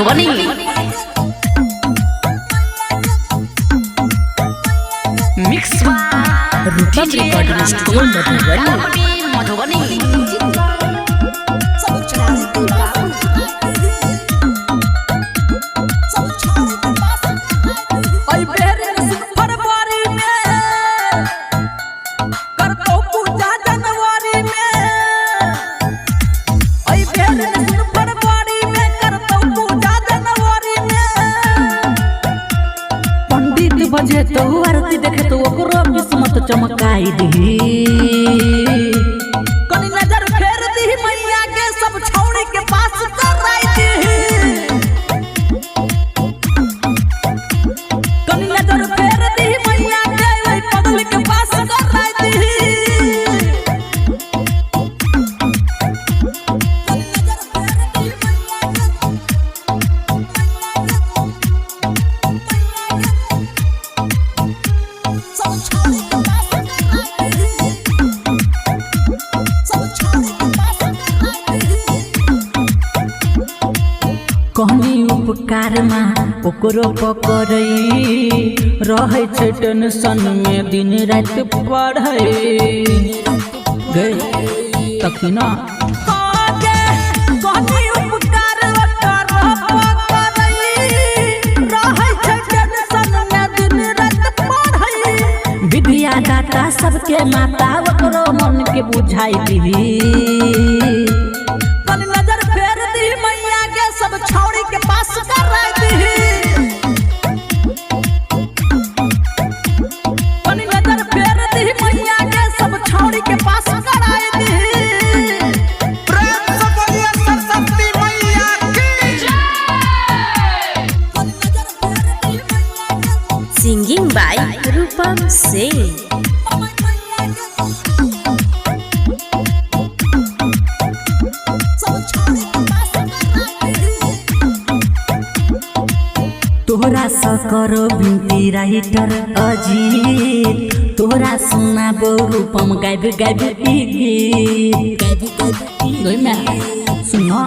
Madhubani mix रूपम recording studio Madhubani बजे तो आरती देखे तो ओकरो किस्मत चमकाई दी कनी नजर फेर दी मैया के सब छौड़ी के पास कराई दी कनी नजर फेर दी मैया के ओई पगल के पास कराई दी कहनी उपकार में ओकरो पकड़ई रहे छै टेंशन में दिन रात पढ़ई गए तखना आगे कहनी उपकार कर पकड़ई रहे छै टेंशन में दिन रात पढ़ई विद्या दाता सबके माता ओकरो मन के बुझाई दी कनी नजर फेर दी मैया के सब छौड़ी के पास कराई दी कनी नजर फेर दी मैया के सब छौड़ी के पास कराई दी प्रेम से बोलिए सरस्वती मैया की जय कनी नजर फेर दी मैया के सिंगिंग बाय रूपम सिंह तोहरा सकरो बिनती राइटर अजीत तोहरा सुना रूपम गाइब गाइब ई गीत गई मैं सुनो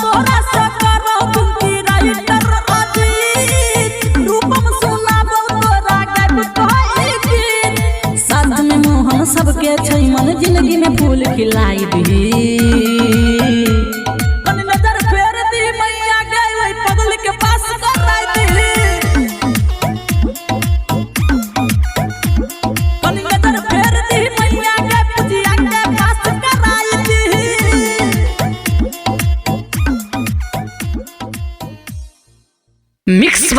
तोरा सकरो बिनती राइटर अजीत रूपम सुनाबो तोरा गाइब कोई गीत साथ में मोहन सबके छै मन जिंदगी में फूल खिलाई दी कनी नजर फेर दी मैया के ओई पगल के पास कराई दी कनी नजर फेर दी मैया के पुजिया के पास कराई दी मिक्स